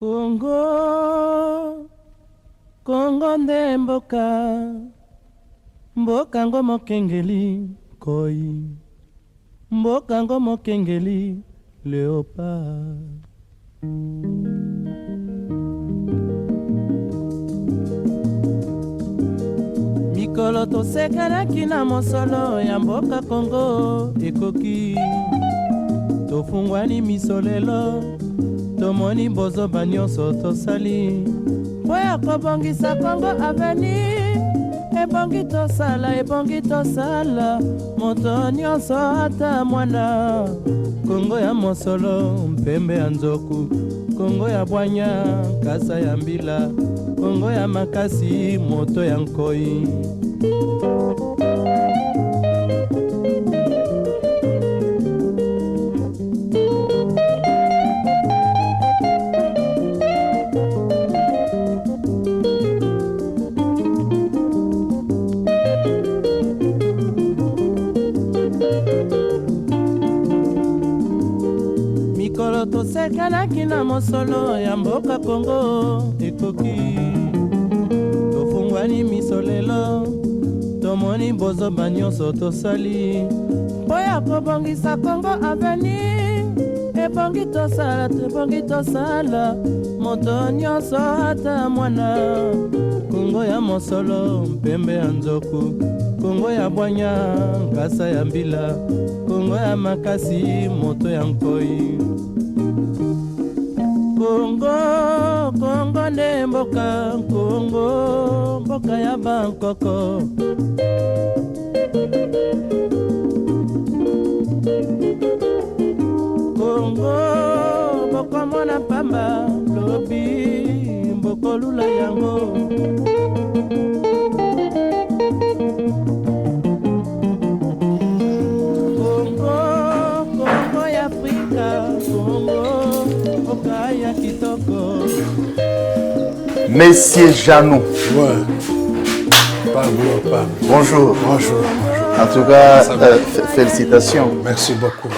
Congo, Congo nde mboka, mboka ngo mokengeli koi, mboka ngo mokengeli léopard. Mikolo tosekanaki na mosolo ya mboka Congo ekoki, tofungwani miso lelo, tomoni bozoba nyonso tosali mpo ya kobongisa Congo avenir. Ebongi tosala moto nyonso ata mwana. Congo ya mosolo mpembe ya nzoku, Congo ya bwanya kasa ya mbila, Congo ya makasi moto ya nkoi. Mikolo tosekanaki na mosolo ya mboka Congo ekoki, tofungwani miso lelo, tomoni bozoba nyonso tosali mpo ya kobongisa Congo avenir. Ebongi tosala moto nyonso ata mwana. Congo ya mosolo mpembe ya nzoku, Congo ya bwanya nkasa ya mbila, Congo ya makasi moto ya nkoi. Congo nde mboka, Congo mboka ya bankoko. Congo mboko mona pamba lobi, mboko lula yango. Congo ya Afrika, Congo mboka ya kitoko. Monsieur Janou. Ouais. Pablo. Bonjour. Bonjour. En tout cas, félicitations. Merci beaucoup.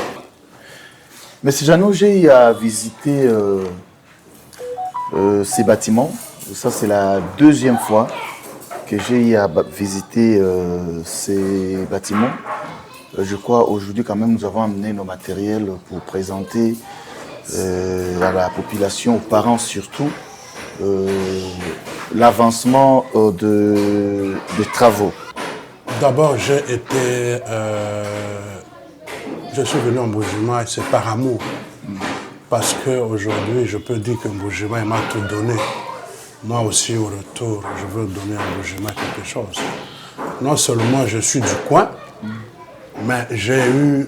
Monsieur Janou, j'ai eu à visiter ces bâtiments. Ça, c'est la deuxième fois que j'ai eu à visiter ces bâtiments. Je crois aujourd'hui quand même nous avons amené nos matériels pour présenter à la population, aux parents surtout, l'avancement des travaux. D'abord, je suis venu en Mbujima et c'est par amour. Parce qu'aujourd'hui, je peux dire que Mbujima m'a tout donné. Moi aussi, au retour, je veux donner à Mbujima quelque chose. Non seulement je suis du coin, mais j'ai eu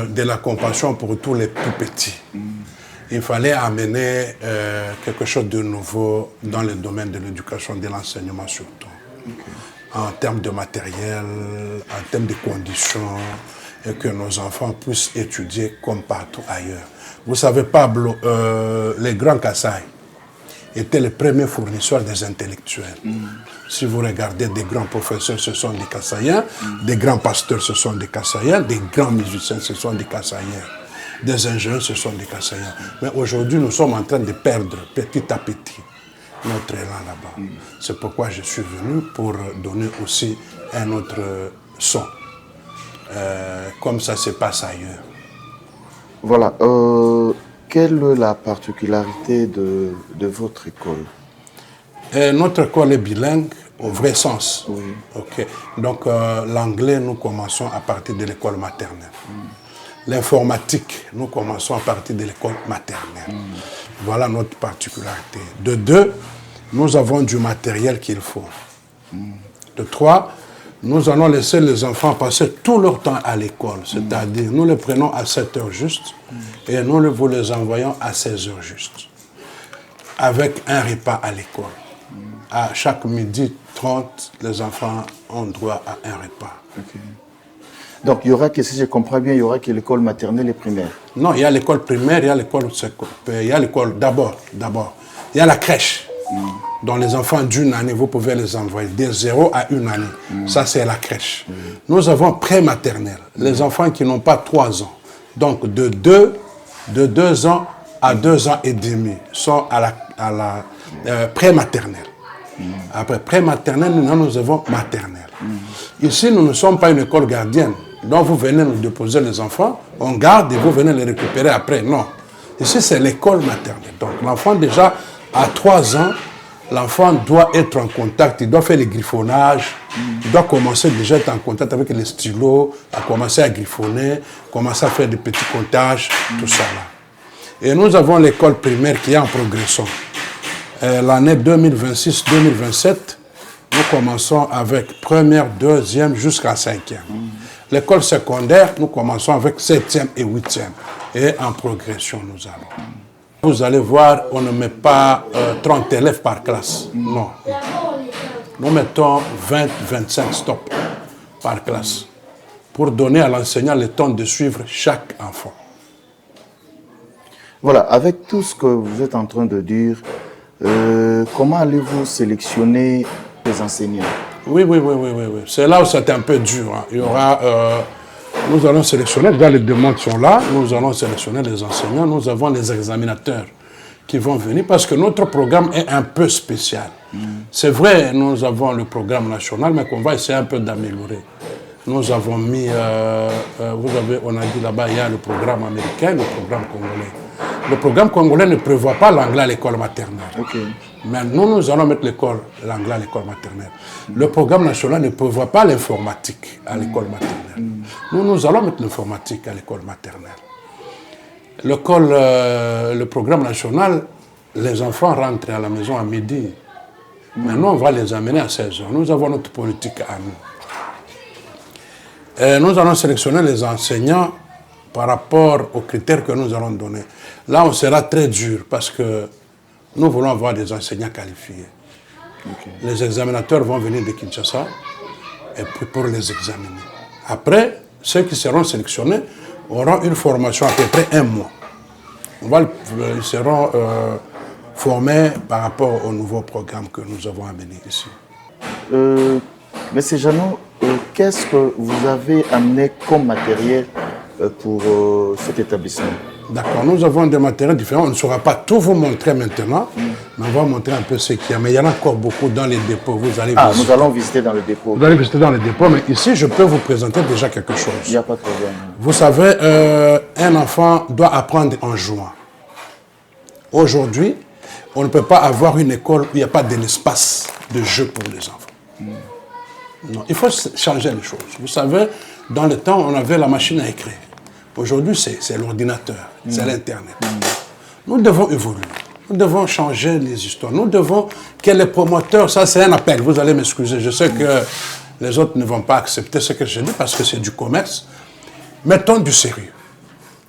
de la compassion pour tous les plus petits. Il fallait amener quelque chose de nouveau dans le domaine de l'éducation, de l'enseignement surtout. En termes de matériel, en termes de conditions, et que nos enfants puissent étudier comme partout ailleurs. Vous savez, Pablo, les grands Kassai étaient les premiers fournisseurs des intellectuels. Si vous regardez des grands professeurs, ce sont des Kassaïens, des grands pasteurs, ce sont des Kassaïens, des grands musiciens, ce sont des Kassaïens, des ingénieurs, ce sont des Kassaïens. Mais aujourd'hui, nous sommes en train de perdre petit à petit notre élan là-bas. C'est pourquoi je suis venu pour donner aussi un autre son, comme ça se passe ailleurs. Voilà. Quelle est la particularité de votre école? Notre école est bilingue au vrai sens. Oui. Okay. Donc l'anglais, nous commençons à partir de l'école maternelle. L'informatique, nous commençons à partir de l'école maternelle. Voilà notre particularité. De deux, nous avons du matériel qu'il faut. De trois, nous allons laisser les enfants passer tout leur temps à l'école. C'est-à-dire, nous les prenons à 7 heures juste et nous vous les envoyons à 16 heures juste. Avec un repas à l'école. À chaque midi 30, les enfants ont droit à un repas. Okay. Donc, il y aura que, si je comprends bien, il y aura que l'école maternelle et primaire. Non, il y a l'école primaire, il y a l'école secondaire. Il y a l'école d'abord. Il y a la crèche. dont les enfants d'une année, vous pouvez les envoyer de 0 à 1 année. Ça, c'est la crèche. Nous avons pré-maternelle, les enfants qui n'ont pas 3 ans. Donc, de 2 ans à 2 ans et demi sont à la pré-maternelle. Après pré-maternelle, nous avons maternelle. Ici, nous ne sommes pas une école gardienne. Donc, vous venez nous déposer les enfants, on garde et vous venez les récupérer après. Non. Ici, c'est l'école maternelle. Donc, l'enfant, déjà, à 3 ans, l'enfant doit être en contact, il doit faire les griffonnages, il doit commencer déjà à être en contact avec les stylos, à commencer à griffonner, commencer à faire des petits comptages, tout ça là. Et nous avons l'école primaire qui est en progression. L'année 2026-2027, nous commençons avec première, deuxième jusqu'à 5e. L'école secondaire, nous commençons avec 7e et 8e. Et en progression, nous allons. Vous allez voir, on ne met pas 30 élèves par classe. Non. Nous mettons 20-25 stops par classe pour donner à l'enseignant le temps de suivre chaque enfant. Voilà, avec tout ce que vous êtes en train de dire, comment allez-vous sélectionner les enseignants? Oui. C'est là où c'est un peu dur. Hein. Il y aura... nous allons sélectionner, déjà les demandes sont là, nous allons sélectionner les enseignants, nous avons les examinateurs qui vont venir parce que notre programme est un peu spécial. C'est vrai, nous avons le programme national, mais qu'on va essayer un peu d'améliorer. Nous avons mis, on a dit là-bas, il y a le programme américain, le programme congolais. Le programme congolais ne prévoit pas l'anglais à l'école maternelle. Okay. Mais nous allons mettre l'anglais à l'école maternelle. Le programme national ne prévoit pas l'informatique à l'école maternelle. Nous allons mettre l'informatique à l'école maternelle. Le programme national, les enfants rentrent à la maison à midi. Maintenant, on va les amener à 16h. Nous avons notre politique à nous. Et nous allons sélectionner les enseignants par rapport aux critères que nous allons donner. Là, on sera très dur parce que nous voulons avoir des enseignants qualifiés. Okay. Les examinateurs vont venir de Kinshasa et puis pour les examiner. Après, ceux qui seront sélectionnés auront une formation à peu près 1 mois. Ils seront formés par rapport au nouveau programme que nous avons amené ici. Monsieur Jeannot, qu'est-ce que vous avez amené comme matériel pour cet établissement? D'accord, nous avons des matériels différents. On ne saura pas tout vous montrer maintenant, mais on va montrer un peu ce qu'il y a. Mais il y en a encore beaucoup dans les dépôts. Vous allez visiter. Nous allons visiter dans le dépôt. Vous allez visiter dans les dépôts, mais ici, je peux vous présenter déjà quelque chose. Il n'y a pas de problème. Vous savez, un enfant doit apprendre en jouant. Aujourd'hui, on ne peut pas avoir une école où il n'y a pas d'espace de jeu pour les enfants. Non, il faut changer les choses. Vous savez, dans le temps, on avait la machine à écrire. Aujourd'hui, c'est l'ordinateur, c'est l'Internet. Nous devons évoluer. Nous devons changer les histoires. Nous devons que les promoteurs, ça c'est un appel, vous allez m'excuser. Je sais que les autres ne vont pas accepter ce que je dis parce que c'est du commerce. Mettons du sérieux.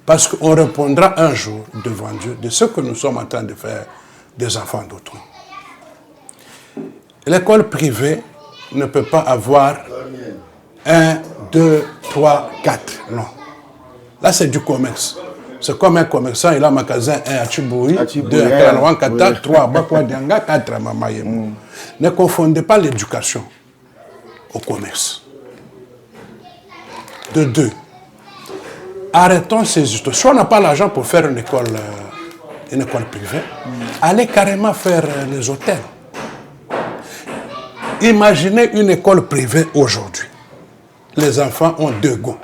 Parce qu'on répondra un jour devant Dieu de ce que nous sommes en train de faire des enfants d'autrui. L'école privée ne peut pas avoir 1, 2, 3, 4. Non. Là, c'est du commerce. C'est comme un commerçant, il a un magasin 1 à Chiboui, 2 à Kalawangkata, 3 à Bakwadianga, 4 à Mamayemo. Ne confondez pas l'éducation au commerce. De 2. Arrêtons ces histoires. Si on n'a pas l'argent pour faire une école privée, allez carrément faire les hôtels. Imaginez une école privée aujourd'hui. Les enfants ont 2 gonds.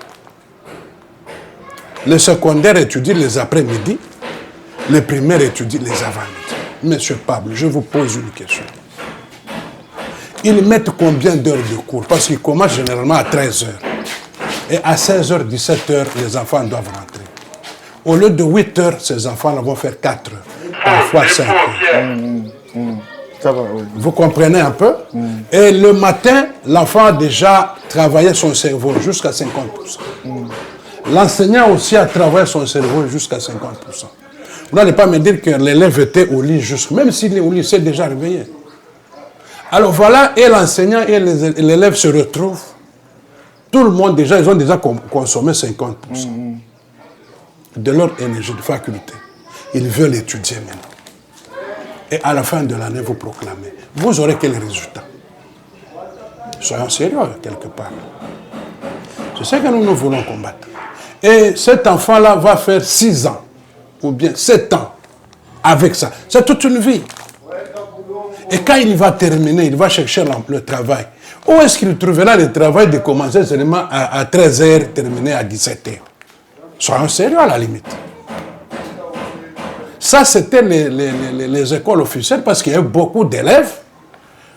Les secondaires étudient les après-midi, les primaires étudient les avant-midi. Monsieur Pablo, je vous pose une question. Ils mettent combien d'heures de cours? Parce qu'ils commencent généralement à 13h. Et à 16h, 17h, les enfants doivent rentrer. Au lieu de 8h, ces enfants vont faire 4 heures, parfois 5 heures. Ça va, oui. Vous comprenez un peu? Et le matin, l'enfant a déjà travaillé son cerveau jusqu'à 50%. L'enseignant aussi a travaillé son cerveau jusqu'à 50%. Vous n'allez pas me dire que l'élève était au lit juste, même s'il est au lit, c'est déjà réveillé. Alors voilà, et l'enseignant et l'élève se retrouvent. Tout le monde déjà, ils ont déjà consommé 50% de leur énergie, de faculté. Ils veulent étudier maintenant. Et à la fin de l'année, vous proclamez. Vous aurez quel résultat? Soyons sérieux quelque part. C'est ce que nous voulons combattre. Et cet enfant-là va faire 6 ans, ou bien 7 ans, avec ça. C'est toute une vie. Et quand il va terminer, il va chercher le travail. Où est-ce qu'il trouvera le travail de commencer seulement à 13h, terminer à 17h? Soyons sérieux à la limite. Ça, c'était les écoles officielles parce qu'il y a eu beaucoup d'élèves.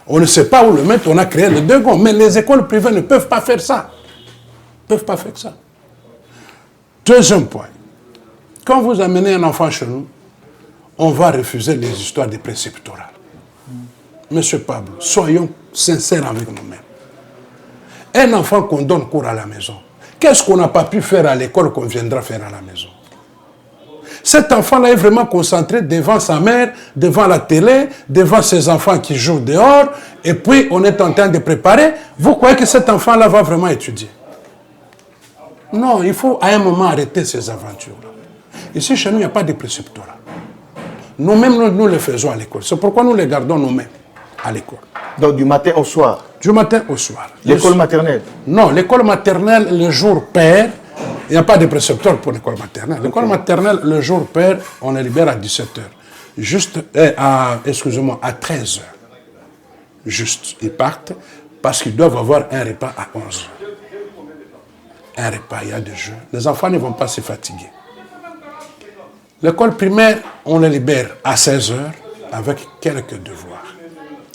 On ne sait pas où le mettre, on a créé le Degon. Mais les écoles privées ne peuvent pas faire ça. Ils ne peuvent pas faire ça. Deuxième point. Quand vous amenez un enfant chez nous, on va refuser les histoires de préceptorales. Monsieur Pablo, soyons sincères avec nous-mêmes. Un enfant qu'on donne cours à la maison, qu'est-ce qu'on n'a pas pu faire à l'école qu'on viendra faire à la maison? Cet enfant-là est vraiment concentré devant sa mère, devant la télé, devant ses enfants qui jouent dehors, et puis on est en train de préparer. Vous croyez que cet enfant-là va vraiment étudier? Non, il faut à un moment arrêter ces aventures-là. Ici, chez nous, il n'y a pas de préceptorat. Nous-mêmes, nous le faisons à l'école. C'est pourquoi nous les gardons nous-mêmes à l'école. Donc du matin au soir? Du matin au soir. L'école maternelle? Non, l'école maternelle, le jour père, il n'y a pas de précepteur pour l'école maternelle. L'école maternelle, le jour père, on les libère à 17h. Juste, excusez-moi, à 13h. Juste, ils partent parce qu'ils doivent avoir un repas à 11h. Un repas, il y a des jeux. Les enfants ne vont pas se fatiguer. L'école primaire, on les libère à 16h avec quelques devoirs.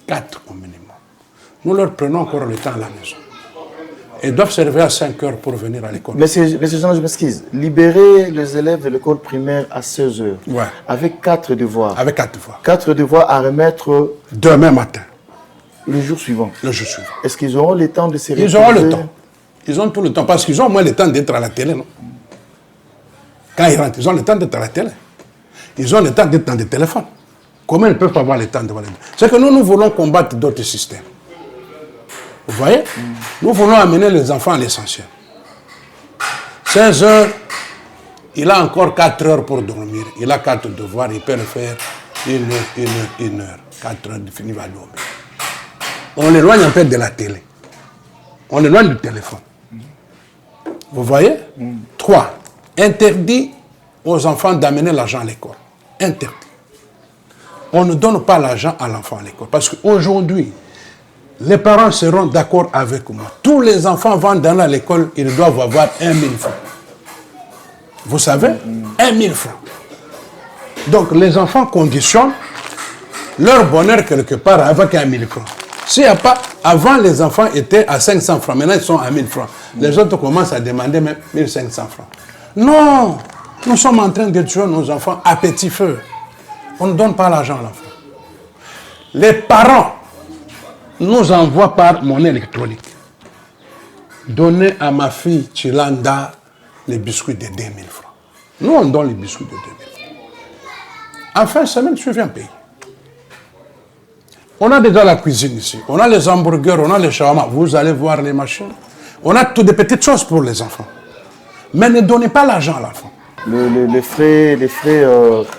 4 au minimum. Nous leur prenons encore le temps à la maison. Ils doivent se réveiller à 5 heures pour venir à l'école. Monsieur Jean, je m'excuse. Libérer les élèves de l'école primaire à 16 heures. Ouais. Avec 4 devoirs. Avec 4 devoirs. 4 devoirs à remettre demain matin. Le jour suivant. Le jour suivant. Est-ce qu'ils auront le temps de se reposer? Ils auront le temps. Ils ont tout le temps. Parce qu'ils ont au moins le temps d'être à la télé, non? Quand ils rentrent, ils ont le temps d'être à la télé. Ils ont le temps d'être dans des téléphones. Comment ils ne peuvent pas avoir le temps de voir les téléphones? C'est que nous voulons combattre d'autres systèmes. Vous voyez? Nous voulons amener les enfants à l'essentiel. 16 heures, il a encore 4 heures pour dormir. Il a 4 devoirs, il peut le faire 1 heure. 4 heures, il finit à dormir. On l'éloigne un peu de la télé. On l'éloigne du téléphone. Vous voyez? 3. Interdit aux enfants d'amener l'argent à l'école. Interdit. On ne donne pas l'argent à l'enfant à l'école. Parce qu'aujourd'hui, les parents seront d'accord avec moi. Tous les enfants vont dans l'école, ils doivent avoir 1 000 francs. Vous savez? 1 000 francs. Donc les enfants conditionnent leur bonheur quelque part avec 1 000 francs. S'il n'y a pas, avant les enfants étaient à 500 francs, maintenant ils sont à 1000 francs. Les autres commencent à demander même 1500 francs. Non! Nous sommes en train de tuer nos enfants à petit feu. On ne donne pas l'argent à l'enfant. Les parents nous envoient par monnaie électronique. Donnez à ma fille Chilanda les biscuits de 2000 francs. Nous, on donne les biscuits de 2000 francs. En fin de semaine, je viens payer. On a déjà la cuisine ici. On a les hamburgers, on a les shawarma. Vous allez voir les machines. On a toutes des petites choses pour les enfants. Mais ne donnez pas l'argent à l'enfant. Les frais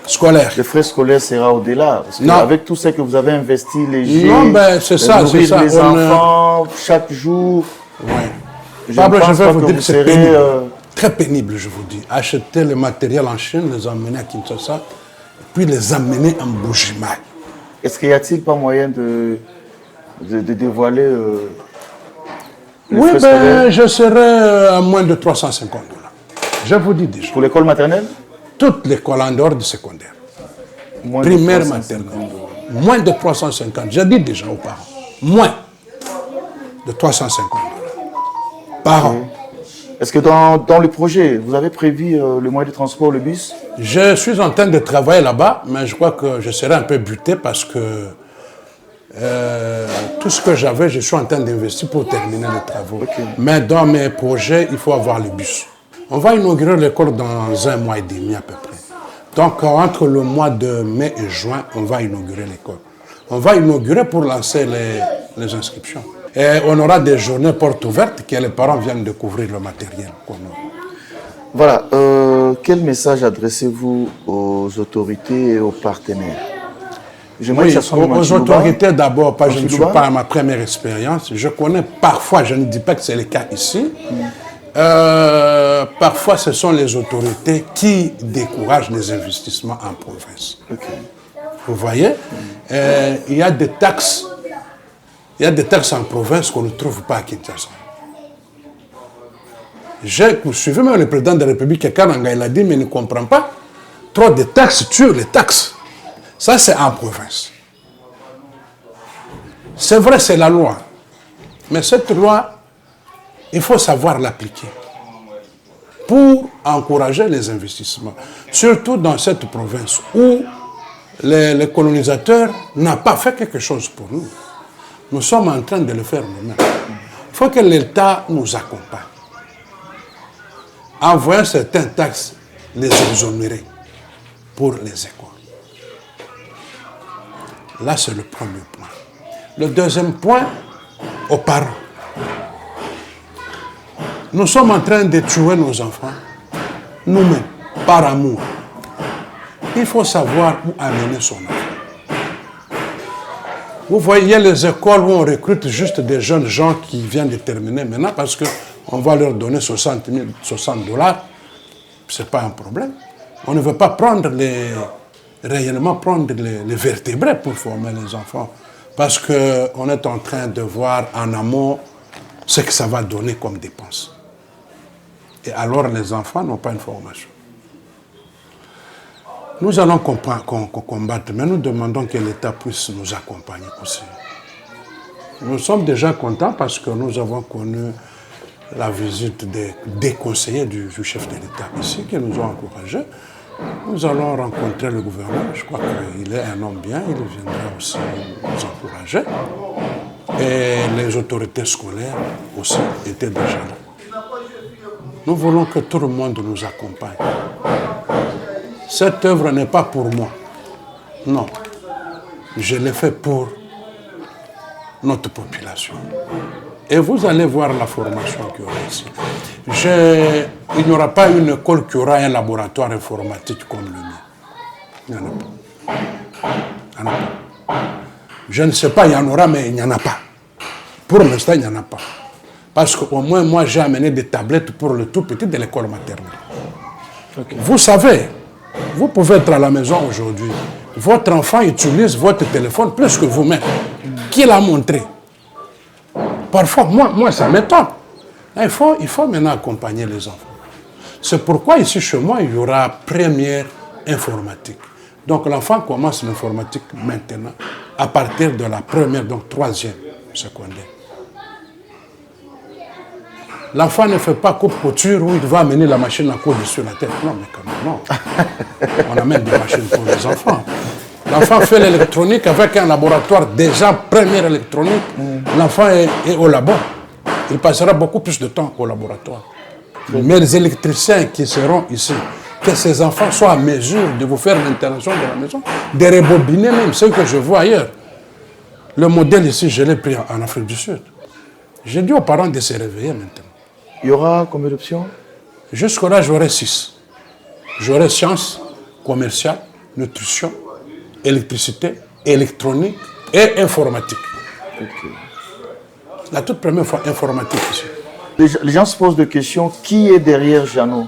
scolaires. Les frais scolaires sera au-delà. Parce que avec tout ce que vous avez investi, les jeux, non, ben, c'est ça, nourrir les enfants chaque jour. Ouais. Pablo, je vais vous dire que c'est pénible. Très pénible, je vous dis. Acheter le matériel en Chine, les emmener à Kinshasa, puis les emmener en Bujimaï. Est-ce qu'il n'y a-t-il pas moyen de dévoiler oui, ben, je serai à moins de 350 $. Je vous dis déjà. Pour l'école maternelle? Toute l'école en dehors du secondaire. Primaire, maternelle. Moins de 350. J'ai dit déjà aux parents. Moins de 350 $ par an. Est-ce que dans le projet, vous avez prévu le moyen de transport, le bus? Je suis en train de travailler là-bas, mais je crois que je serai un peu buté parce que tout ce que j'avais, je suis en train d'investir pour terminer les travaux. Mais dans mes projets, il faut avoir le bus. On va inaugurer l'école dans 1 mois et demi à peu près. Donc, entre le mois de mai et juin, on va inaugurer l'école. On va inaugurer pour lancer les inscriptions. Et on aura des journées portes ouvertes que les parents viennent découvrir le matériel qu'on a. Voilà. Quel message adressez-vous aux autorités et aux partenaires? Oui, aux autorités d'abord, parce que je ne suis pas à ma première expérience. Je connais parfois, je ne dis pas que c'est le cas ici, parfois ce sont les autorités qui découragent les investissements en province. Okay. Vous voyez, il y a des taxes en province qu'on ne trouve pas à Kinshasa. Vous suivez même le président de la République, Kananga, il a dit, mais il ne comprend pas. Trop de taxes tuent les taxes. Ça, c'est en province. C'est vrai, c'est la loi. Mais cette loi, il faut savoir l'appliquer pour encourager les investissements. Surtout dans cette province où les colonisateurs n'ont pas fait quelque chose pour nous. Nous sommes en train de le faire nous-mêmes. Il faut que l'État nous accompagne. En voyant certaines taxes, les exonérer pour les écoles. Là, c'est le premier point. Le deuxième point, aux parents. Nous sommes en train de tuer nos enfants, nous-mêmes, par amour. Il faut savoir où amener son enfant. Vous voyez, il y a les écoles où on recrute juste des jeunes gens qui viennent de terminer maintenant parce qu'on va leur donner 60 $, ce n'est pas un problème. On ne veut pas réellement prendre les vertébrés pour former les enfants parce qu'on est en train de voir en amont ce que ça va donner comme dépense. Et alors les enfants n'ont pas une formation. Nous allons combattre, mais nous demandons que l'État puisse nous accompagner aussi. Nous sommes déjà contents parce que nous avons connu la visite des conseillers du chef de l'État ici, qui nous ont encouragés. Nous allons rencontrer le gouverneur. Je crois qu'il est un homme bien, il viendra aussi nous encourager. Et les autorités scolaires aussi étaient déjà là. Nous voulons que tout le monde nous accompagne. Cette œuvre n'est pas pour moi. Non. Je l'ai fait pour notre population. Et vous allez voir la formation qu'il y aura ici. Il n'y aura pas une école qui aura un laboratoire informatique comme le mien. Il n'y en a pas. Il n'y en a pas. Je ne sais pas, il y en aura, mais il n'y en a pas. Pour l'instant, il n'y en a pas. Parce qu'au moins, moi, j'ai amené des tablettes pour le tout petit de l'école maternelle. Okay. Vous savez, vous pouvez être à la maison aujourd'hui. Votre enfant utilise votre téléphone plus que vous-même. Qui l'a montré? Parfois, moi, ça m'étonne. Il faut maintenant accompagner les enfants. C'est pourquoi ici, chez moi, il y aura première informatique. Donc, l'enfant commence l'informatique maintenant, à partir de la première, donc troisième secondaire. L'enfant ne fait pas coupe-couture où il va amener la machine à coudre sur la tête. Non, mais quand même, non. On amène des machines pour les enfants. L'enfant fait l'électronique avec un laboratoire déjà première électronique. L'enfant est au labo. Il passera beaucoup plus de temps au laboratoire. Mais les électriciens qui seront ici, que ces enfants soient en mesure de vous faire l'intervention de la maison, de rebobiner même ce que je vois ailleurs. Le modèle ici, je l'ai pris en Afrique du Sud. J'ai dit aux parents de se réveiller maintenant. Il y aura combien d'options? Jusqu'au là, j'aurai 6. J'aurai sciences, commerciales, nutrition, électricité, électronique et informatique. Okay. La toute première fois, informatique ici. Les gens se posent des questions. Qui est derrière Jeannot?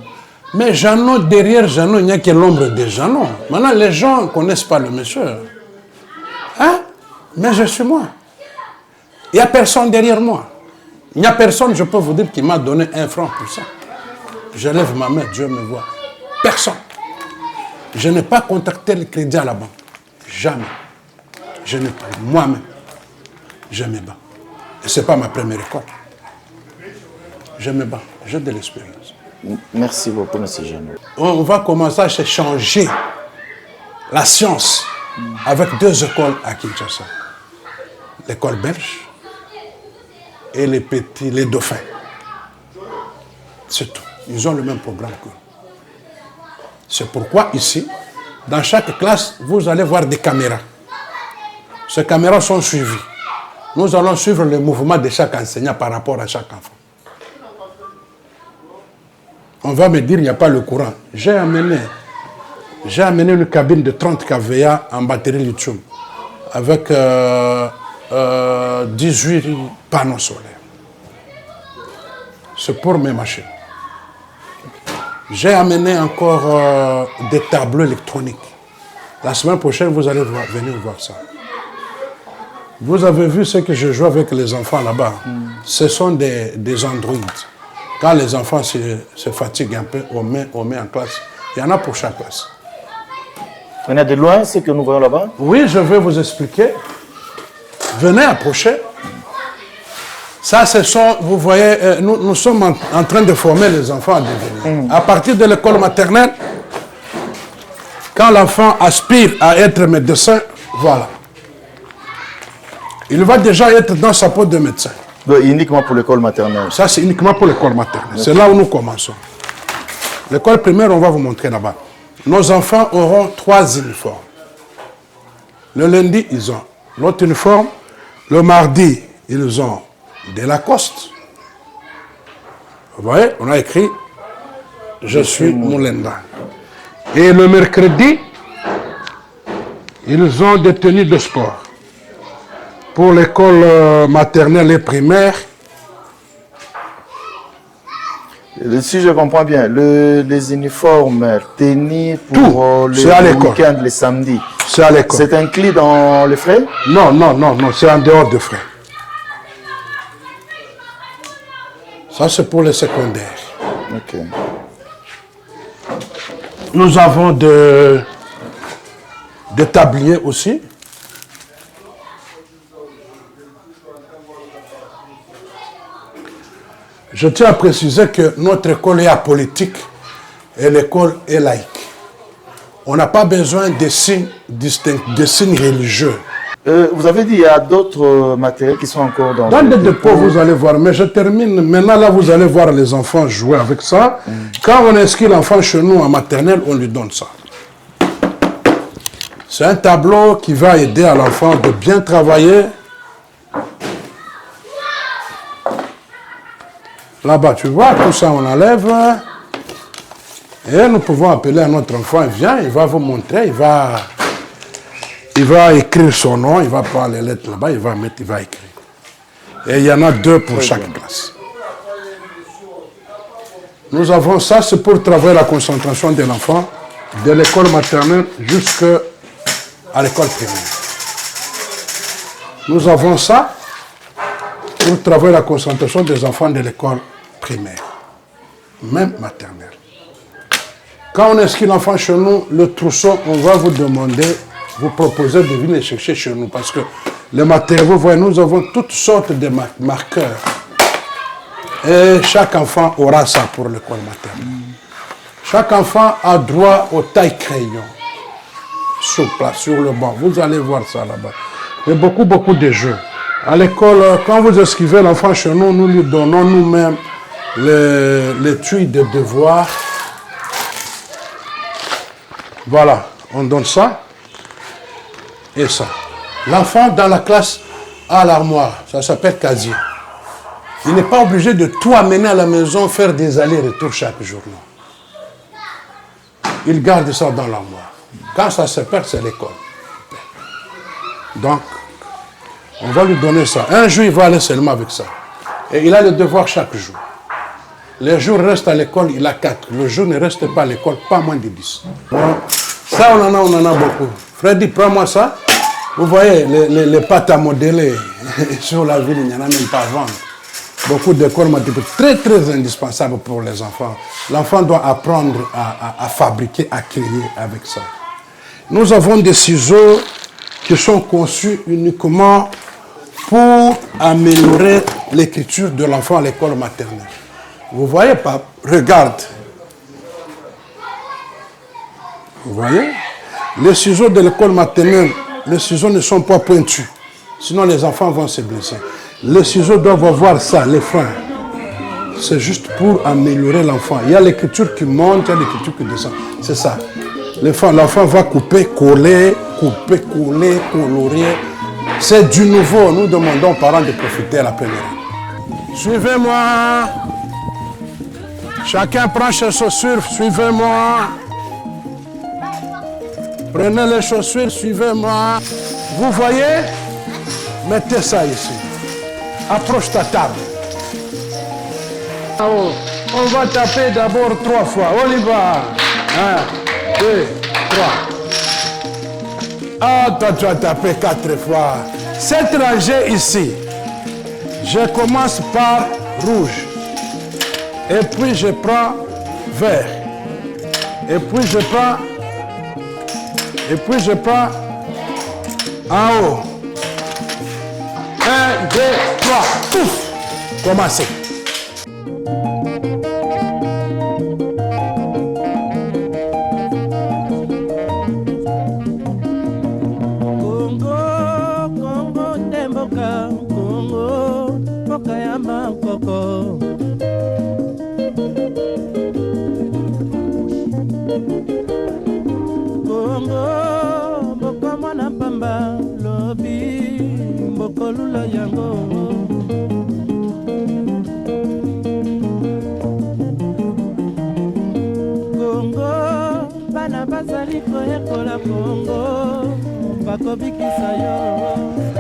Mais Jeannot, derrière Jeannot, il n'y a que l'ombre de Jeannot. Maintenant, les gens ne connaissent pas le monsieur. Hein? Mais je suis moi. Il n'y a personne derrière moi. Il n'y a personne, je peux vous dire, qui m'a donné 1 franc pour ça. Je lève ma main, Dieu me voit. Personne. Je n'ai pas contacté le crédit à la banque. Jamais. Je n'ai pas. Moi-même, je me bats. Et ce n'est pas ma première école. Je me bats. J'ai de l'expérience. Merci beaucoup, M. Jeannot. On va commencer à changer la science avec 2 écoles à Kinshasa. L'école belge et les dauphins. C'est tout. Ils ont le même programme que nous. C'est pourquoi ici, dans chaque classe, vous allez voir des caméras. Ces caméras sont suivies. Nous allons suivre le mouvement de chaque enseignant par rapport à chaque enfant. On va me dire qu'il n'y a pas le courant. J'ai amené une cabine de 30 kVA en batterie lithium avec 18 panneaux solaires. C'est pour mes machines. J'ai amené encore des tableaux électroniques. La semaine prochaine, vous allez venir voir ça. Vous avez vu ce que je joue avec les enfants là-bas. Ce sont des androïdes. Quand les enfants se fatiguent un peu, on met en classe. Il y en a pour chaque classe. On a de loin ce que nous voyons là-bas? Oui, je vais vous expliquer. Venez approcher. Ça, ce sont, vous voyez, nous sommes en train de former les enfants à devenir. À partir de l'école maternelle, quand l'enfant aspire à être médecin, voilà. Il va déjà être dans sa peau de médecin. Donc, uniquement pour l'école maternelle? Ça, c'est uniquement pour l'école maternelle. C'est là où nous commençons. L'école primaire, on va vous montrer là-bas. Nos enfants auront 3 uniformes. Le lundi, ils ont l'autre uniforme. Le mardi, ils ont des Lacoste. Vous voyez, on a écrit « Je suis Moulenda ». Et le mercredi, ils ont des tenues de sport. Pour l'école maternelle et primaire. Si je comprends bien, les uniformes, tenues pour le week-end, les samedis, c'est à l'école. C'est inclus dans les frais? Non, non, non, non, c'est en dehors de frais. Ça, c'est pour les secondaires. Ok. Nous avons des tabliers aussi. Je tiens à préciser que notre école est apolitique et l'école est laïque. On n'a pas besoin de signes religieux. Vous avez dit qu'il y a d'autres matériels qui sont encore dans le dépôt. Vous allez voir, mais je termine. Maintenant, là, vous allez voir les enfants jouer avec ça. Quand on inscrit l'enfant chez nous en maternelle, on lui donne ça. C'est un tableau qui va aider à l'enfant de bien travailler. Là-bas, tu vois, tout ça, on enlève. Et nous pouvons appeler un autre enfant. Il vient, il va vous montrer, il va écrire son nom, il va prendre les lettres là-bas, il va écrire. Et il y en a 2 pour chaque classe. Nous avons ça, c'est pour travailler la concentration de l'enfant de l'école maternelle jusqu'à l'école primaire. Nous avons ça pour travailler la concentration des enfants de l'école primaire, même maternelle. Quand on inscrit l'enfant chez nous, le trousseau, on va vous demander, vous proposer de venir chercher chez nous. Parce que les matériaux, vous voyez, nous avons toutes sortes de marqueurs. Et chaque enfant aura ça pour l'école maternelle. Chaque enfant a droit au taille-crayon. Sur place, sur le banc. Vous allez voir ça là-bas. Il y a beaucoup de jeux. À l'école, quand vous inscrivez l'enfant chez nous, nous lui donnons nous-mêmes les tuyaux de devoirs. Voilà, on donne ça et ça. L'enfant dans la classe a l'armoire, ça s'appelle casier. Il n'est pas obligé de tout amener à la maison, faire des allers-retours chaque jour. Non. Il garde ça dans l'armoire. Quand ça se perd, c'est l'école. Donc, on va lui donner ça. Un jour, il va aller seulement avec ça. Et il a le devoir chaque jour. Les jours restent à l'école, il a 4. Le jour ne reste pas à l'école, pas moins de 10. Donc, ça, on en a beaucoup. Freddy, prends-moi ça. Vous voyez, les pâtes à modeler sur la ville, il n'y en a même pas à vendre. Beaucoup d'écoles mathématiques, très indispensables pour les enfants. L'enfant doit apprendre à fabriquer, à créer avec ça. Nous avons des ciseaux qui sont conçus uniquement pour améliorer l'écriture de l'enfant à l'école maternelle. Vous voyez pas? Regarde. Vous voyez? Les ciseaux de l'école maternelle, les ciseaux ne sont pas pointus. Sinon, les enfants vont se blesser. Les ciseaux doivent avoir ça, les freins. C'est juste pour améliorer l'enfant. Il y a l'écriture qui monte, il y a l'écriture qui descend. C'est ça. L'enfant va couper, coller, colorier. C'est du nouveau. Nous demandons aux parents de profiter à la première. Suivez-moi. Chacun prend ses chaussures, suivez-moi. Prenez les chaussures, suivez-moi. Vous voyez? Mettez ça ici. Approche ta table. On va taper d'abord 3 fois. On y va. 1, 2, 3. Ah, toi, tu as tapé 4 fois. Cette rangée ici, je commence par rouge. Et puis je prends vert. Et puis je prends en haut. 1, 2, 3. Pouf! Commencez. Kolula yango Kongo bana bazali koyekola Kongo bakobikisa yo